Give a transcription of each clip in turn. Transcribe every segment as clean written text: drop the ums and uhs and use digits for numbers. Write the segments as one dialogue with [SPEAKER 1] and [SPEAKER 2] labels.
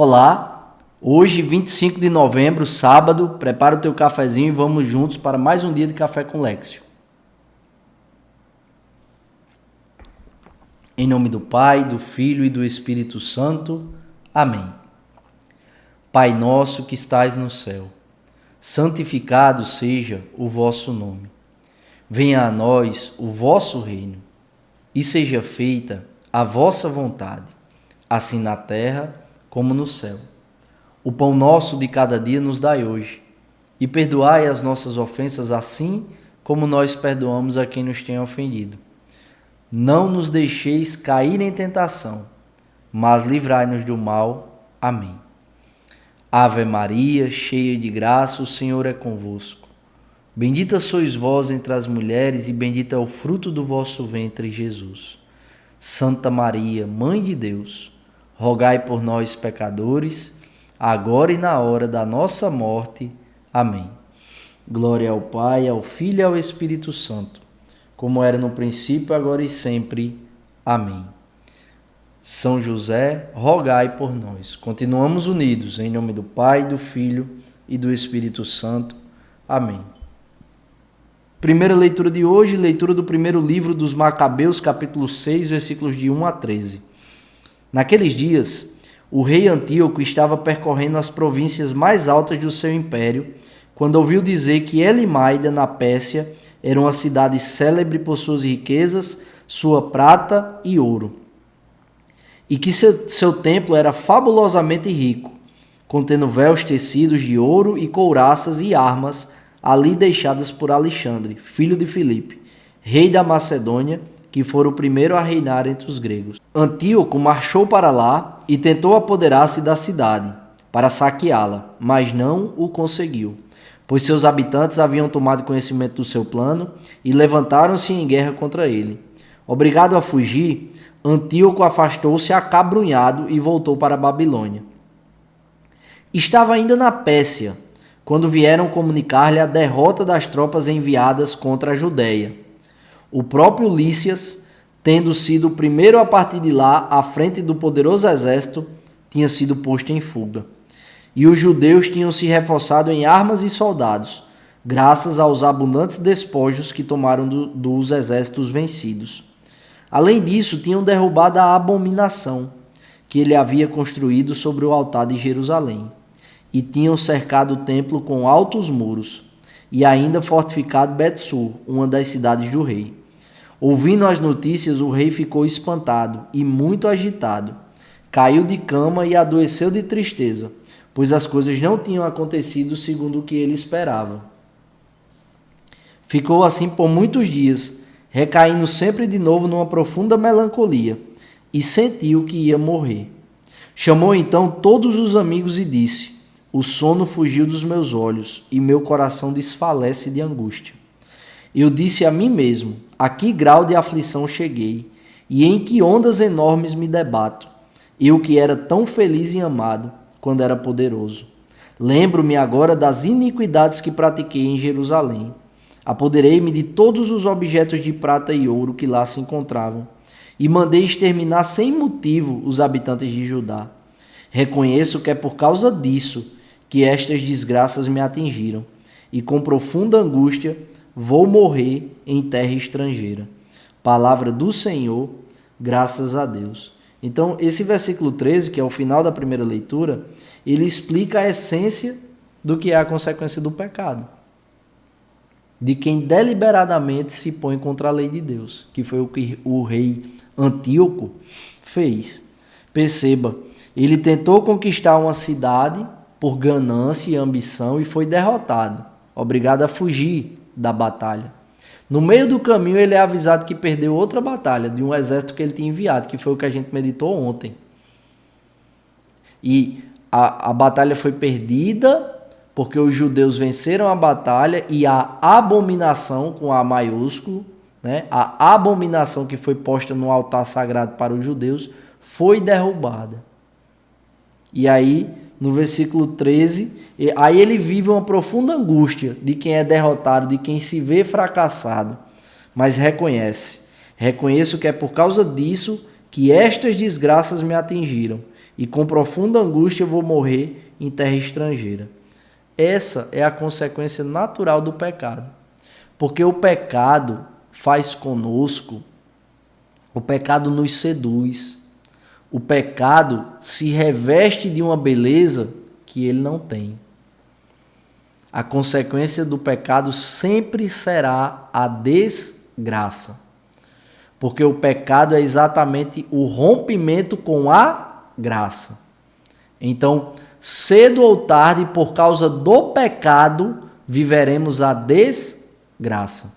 [SPEAKER 1] Olá, hoje 25 de novembro, sábado, prepara o teu cafezinho e vamos juntos para mais um dia de Café com Lexio. Em nome do Pai, do Filho e do Espírito Santo. Amém. Pai nosso que estais no céu, santificado seja o vosso nome. Venha a nós o vosso reino e seja feita a vossa vontade, assim na terra como no céu. O pão nosso de cada dia nos dai hoje, e perdoai as nossas ofensas assim como nós perdoamos a quem nos tem ofendido. Não nos deixeis cair em tentação, mas livrai-nos do mal. Amém. Ave Maria, cheia de graça, o Senhor é convosco. Bendita sois vós entre as mulheres, e bendito é o fruto do vosso ventre, Jesus. Santa Maria, Mãe de Deus, rogai por nós, pecadores, agora e na hora da nossa morte. Amém. Glória ao Pai, ao Filho e ao Espírito Santo, como era no princípio, agora e sempre. Amém. São José, rogai por nós. Continuamos unidos, em nome do Pai, do Filho e do Espírito Santo. Amém. Primeira leitura de hoje, leitura do primeiro livro dos Macabeus, capítulo 6, versículos de 1 a 13. Naqueles dias, o rei Antíoco estava percorrendo as províncias mais altas do seu império, quando ouviu dizer que Elimaida, na Pérsia, era uma cidade célebre por suas riquezas, sua prata e ouro, e que seu templo era fabulosamente rico, contendo véus tecidos de ouro e couraças e armas ali deixadas por Alexandre, filho de Filipe, rei da Macedônia, que fora o primeiro a reinar entre os gregos. Antíoco marchou para lá e tentou apoderar-se da cidade, para saqueá-la, mas não o conseguiu, pois seus habitantes haviam tomado conhecimento do seu plano e levantaram-se em guerra contra ele. Obrigado a fugir, Antíoco afastou-se acabrunhado e voltou para a Babilônia. Estava ainda na Pérsia, quando vieram comunicar-lhe a derrota das tropas enviadas contra a Judéia. O próprio Lísias, tendo sido o primeiro a partir de lá à frente do poderoso exército, tinha sido posto em fuga. E os judeus tinham se reforçado em armas e soldados, graças aos abundantes despojos que tomaram dos exércitos vencidos. Além disso, tinham derrubado a abominação que ele havia construído sobre o altar de Jerusalém, e tinham cercado o templo com altos muros, e ainda fortificado Bet-sur, uma das cidades do rei. Ouvindo as notícias, o rei ficou espantado e muito agitado. Caiu de cama e adoeceu de tristeza, pois as coisas não tinham acontecido segundo o que ele esperava. Ficou assim por muitos dias, recaindo sempre de novo numa profunda melancolia, e sentiu que ia morrer. Chamou então todos os amigos e disse: o sono fugiu dos meus olhos, e meu coração desfalece de angústia. Eu disse a mim mesmo: a que grau de aflição cheguei, e em que ondas enormes me debato, eu que era tão feliz e amado quando era poderoso. Lembro-me agora das iniquidades que pratiquei em Jerusalém. Apoderei-me de todos os objetos de prata e ouro que lá se encontravam, e mandei exterminar sem motivo os habitantes de Judá. Reconheço que é por causa disso que estas desgraças me atingiram, e com profunda angústia vou morrer em terra estrangeira. Palavra do Senhor, graças a Deus. Então, esse versículo 13, que é o final da primeira leitura, ele explica a essência do que é a consequência do pecado. De quem deliberadamente se põe contra a lei de Deus, que foi o que o rei Antíoco fez. Perceba, ele tentou conquistar uma cidade por ganância e ambição e foi derrotado, obrigado a fugir da batalha. No meio do caminho ele é avisado que perdeu outra batalha de um exército que ele tinha enviado, que foi o que a gente meditou ontem. E a batalha foi perdida porque os judeus venceram a batalha e a abominação, com A maiúsculo, né, a abominação que foi posta no altar sagrado para os judeus, foi derrubada. E aí, no versículo 13, aí ele vive uma profunda angústia de quem é derrotado, de quem se vê fracassado, mas reconheço que é por causa disso que estas desgraças me atingiram, e com profunda angústia vou morrer em terra estrangeira. Essa é a consequência natural do pecado. Porque o pecado faz conosco, o pecado nos seduz. O pecado se reveste de uma beleza que ele não tem. A consequência do pecado sempre será a desgraça. Porque o pecado é exatamente o rompimento com a graça. Então, cedo ou tarde, por causa do pecado, viveremos a desgraça.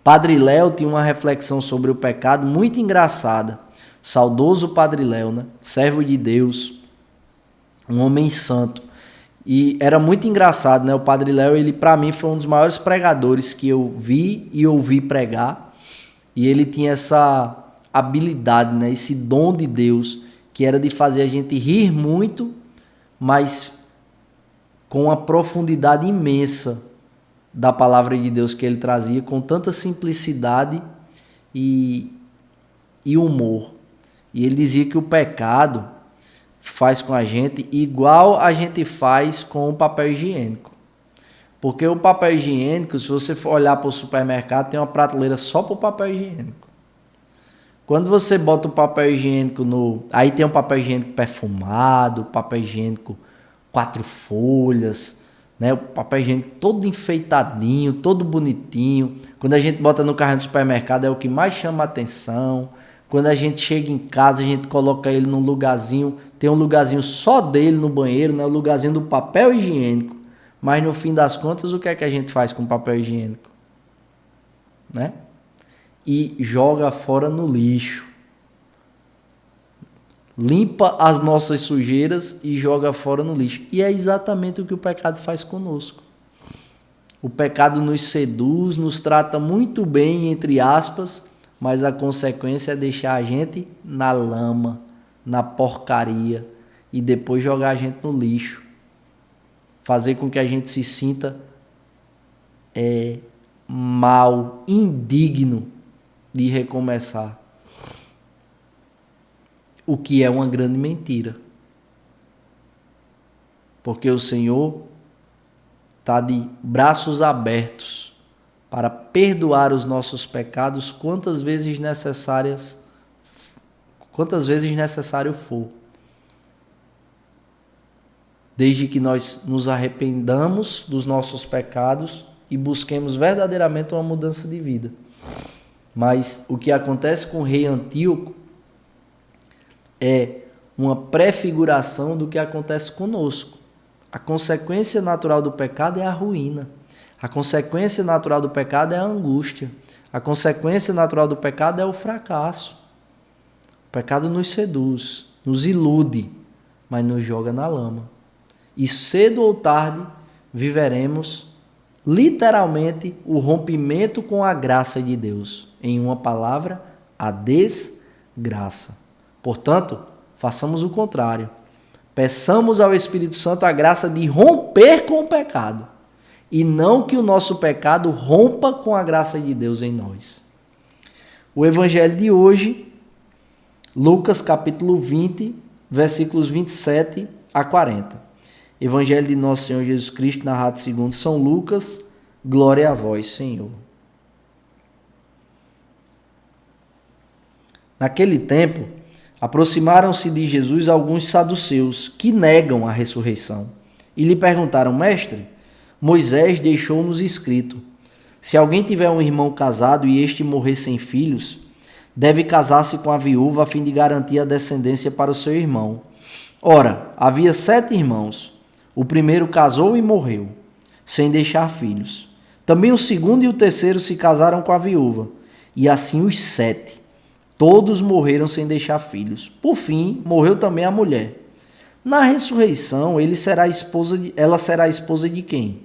[SPEAKER 1] Padre Léo tinha uma reflexão sobre o pecado muito engraçada. Saudoso Padre Léo, né? Servo de Deus, um homem santo. E era muito engraçado, né? O Padre Léo, ele para mim foi um dos maiores pregadores que eu vi e ouvi pregar. E ele tinha essa habilidade, né? Esse dom de Deus, que era de fazer a gente rir muito, mas com uma profundidade imensa da palavra de Deus que ele trazia, com tanta simplicidade e humor. E ele dizia que o pecado faz com a gente igual a gente faz com o papel higiênico. Porque o papel higiênico, se você for olhar para o supermercado, tem uma prateleira só para o papel higiênico. Quando você bota o papel higiênico no... Aí tem o papel higiênico perfumado, papel higiênico 4 folhas, né? O papel higiênico todo enfeitadinho, todo bonitinho. Quando a gente bota no carrinho do supermercado é o que mais chama a atenção. Quando a gente chega em casa, a gente coloca ele num lugarzinho, tem um lugarzinho só dele no banheiro, né? O lugarzinho do papel higiênico. Mas no fim das contas, o que é que a gente faz com o papel higiênico? Né? E joga fora no lixo. Limpa as nossas sujeiras e joga fora no lixo. E é exatamente o que o pecado faz conosco. O pecado nos seduz, nos trata muito bem, entre aspas, mas a consequência é deixar a gente na lama, na porcaria e depois jogar a gente no lixo. Fazer com que a gente se sinta mal, indigno de recomeçar. O que é uma grande mentira. Porque o Senhor está de braços abertos para perdoar os nossos pecados quantas vezes necessário for. Desde que nós nos arrependamos dos nossos pecados e busquemos verdadeiramente uma mudança de vida. Mas o que acontece com o rei Antíoco é uma prefiguração do que acontece conosco. A consequência natural do pecado é a ruína. A consequência natural do pecado é a angústia. A consequência natural do pecado é o fracasso. O pecado nos seduz, nos ilude, mas nos joga na lama. E cedo ou tarde viveremos literalmente o rompimento com a graça de Deus. Em uma palavra, a desgraça. Portanto, façamos o contrário. Peçamos ao Espírito Santo a graça de romper com o pecado. E não que o nosso pecado rompa com a graça de Deus em nós. O evangelho de hoje, Lucas capítulo 20, versículos 27 a 40. Evangelho de Nosso Senhor Jesus Cristo, narrado segundo São Lucas. Glória a vós, Senhor. Naquele tempo, aproximaram-se de Jesus alguns saduceus que negam a ressurreição e lhe perguntaram: Mestre, Moisés deixou-nos escrito: se alguém tiver um irmão casado e este morrer sem filhos, deve casar-se com a viúva a fim de garantir a descendência para o seu irmão. Ora, havia 7 irmãos. O primeiro casou e morreu, sem deixar filhos. Também o segundo e o terceiro se casaram com a viúva, e assim os 7. Todos morreram sem deixar filhos. Por fim, morreu também a mulher. Na ressurreição, ela será esposa de quem?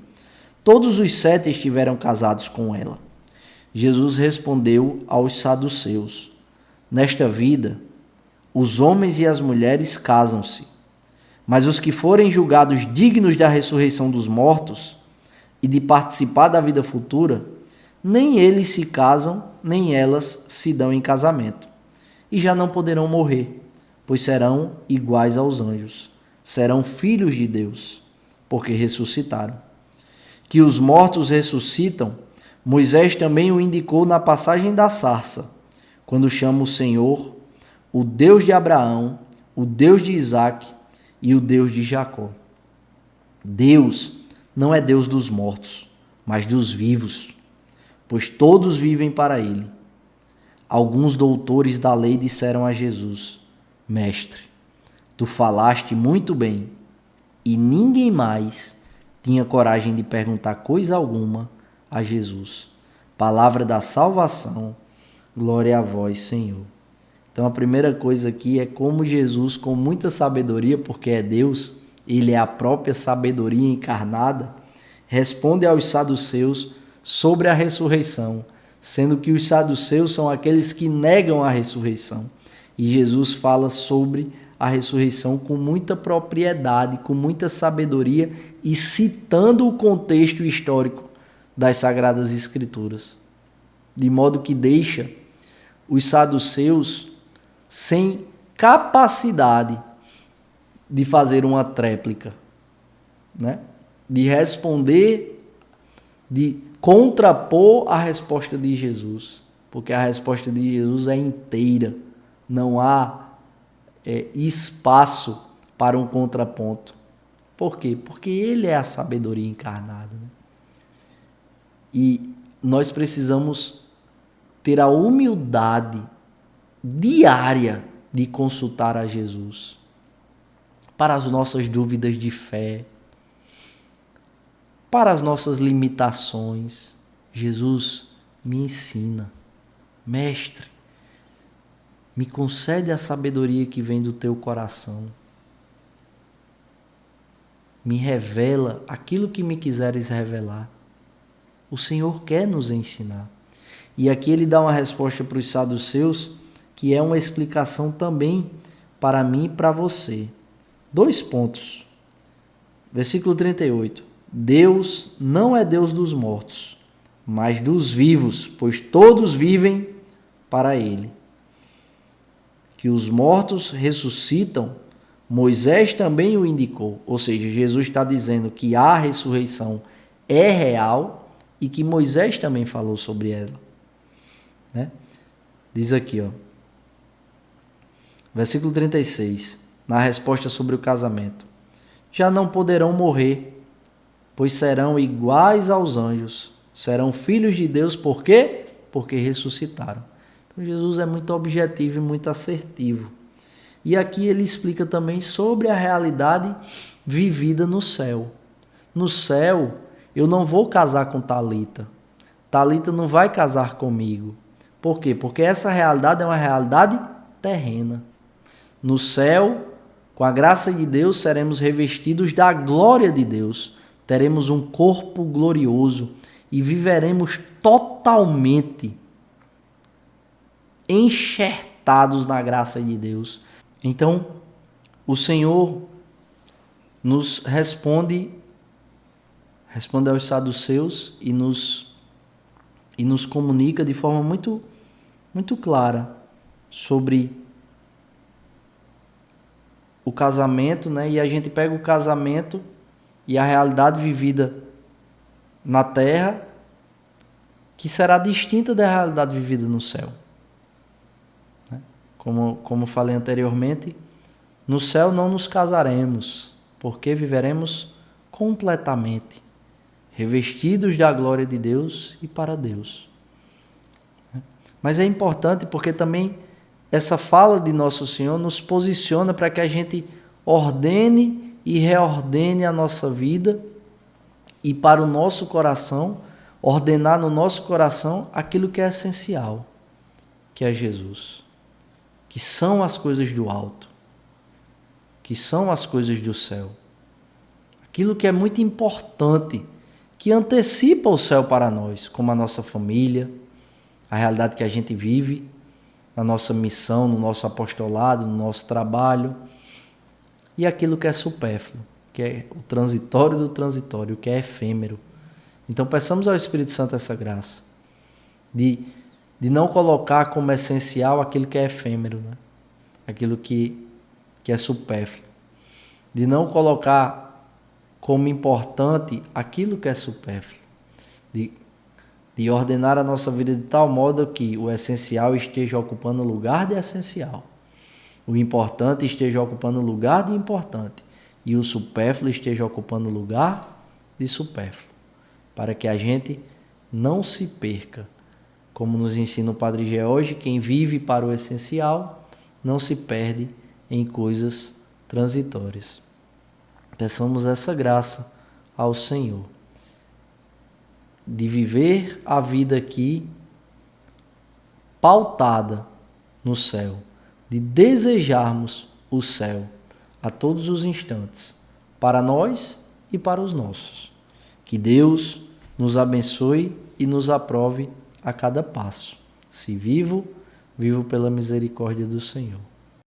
[SPEAKER 1] Todos os 7 estiveram casados com ela. Jesus respondeu aos saduceus: nesta vida, os homens e as mulheres casam-se, mas os que forem julgados dignos da ressurreição dos mortos e de participar da vida futura, nem eles se casam, nem elas se dão em casamento, e já não poderão morrer, pois serão iguais aos anjos. Serão filhos de Deus, porque ressuscitaram. Que os mortos ressuscitam, Moisés também o indicou na passagem da sarça, quando chama o Senhor, o Deus de Abraão, o Deus de Isaque e o Deus de Jacó. Deus não é Deus dos mortos, mas dos vivos, pois todos vivem para ele. Alguns doutores da lei disseram a Jesus: Mestre, tu falaste muito bem, e ninguém mais tinha coragem de perguntar coisa alguma a Jesus. Palavra da salvação, glória a vós, Senhor. Então a primeira coisa aqui é como Jesus, com muita sabedoria, porque é Deus, ele é a própria sabedoria encarnada, responde aos saduceus sobre a ressurreição, sendo que os saduceus são aqueles que negam a ressurreição. E Jesus fala sobre a ressurreição com muita propriedade, com muita sabedoria e citando o contexto histórico das Sagradas Escrituras, de modo que deixa os saduceus sem capacidade de fazer uma tréplica, né? De responder, de contrapor a resposta de Jesus, porque a resposta de Jesus é inteira, não há espaço para um contraponto. Por quê? Porque ele é a sabedoria encarnada, né? E nós precisamos ter a humildade diária de consultar a Jesus para as nossas dúvidas de fé, para as nossas limitações. Jesus, me ensina. Mestre, me concede a sabedoria que vem do teu coração. Me revela aquilo que me quiseres revelar. O Senhor quer nos ensinar. E aqui ele dá uma resposta para os saduceus, que é uma explicação também para mim e para você. 2 pontos. Versículo 38. Deus não é Deus dos mortos, mas dos vivos, pois todos vivem para ele. Que os mortos ressuscitam, Moisés também o indicou. Ou seja, Jesus está dizendo que a ressurreição é real e que Moisés também falou sobre ela, né? Diz aqui, versículo 36, na resposta sobre o casamento: já não poderão morrer, pois serão iguais aos anjos, serão filhos de Deus. Por quê? Porque ressuscitaram. Então Jesus é muito objetivo e muito assertivo. E aqui ele explica também sobre a realidade vivida no céu. No céu, eu não vou casar com Talita. Talita não vai casar comigo. Por quê? Porque essa realidade é uma realidade terrena. No céu, com a graça de Deus, seremos revestidos da glória de Deus. Teremos um corpo glorioso e viveremos totalmente enxertados na graça de Deus. Então, o Senhor nos responde aos saduceus e nos comunica de forma muito, muito clara sobre o casamento, né? E a gente pega o casamento e a realidade vivida na terra, que será distinta da realidade vivida no céu. Como falei anteriormente, no céu não nos casaremos, porque viveremos completamente revestidos da glória de Deus e para Deus. Mas é importante porque também essa fala de Nosso Senhor nos posiciona para que a gente ordene e reordene a nossa vida e para o nosso coração, ordenar no nosso coração aquilo que é essencial, que é Jesus, que são as coisas do alto, que são as coisas do céu. Aquilo que é muito importante, que antecipa o céu para nós, como a nossa família, a realidade que a gente vive, na nossa missão, no nosso apostolado, no nosso trabalho, e aquilo que é supérfluo, que é o transitório do transitório, que é efêmero. Então peçamos ao Espírito Santo essa graça, de não colocar como essencial aquilo que é efêmero, né? Aquilo que que é supérfluo, de não colocar como importante aquilo que é supérfluo, de ordenar a nossa vida de tal modo que o essencial esteja ocupando o lugar de essencial, o importante esteja ocupando o lugar de importante e o supérfluo esteja ocupando o lugar de supérfluo, para que a gente não se perca. Como nos ensina o Padre George, quem vive para o essencial não se perde em coisas transitórias. Peçamos essa graça ao Senhor, de viver a vida aqui pautada no céu, de desejarmos o céu a todos os instantes, para nós e para os nossos. Que Deus nos abençoe e nos aprove a cada passo. Se vivo, vivo pela misericórdia do Senhor.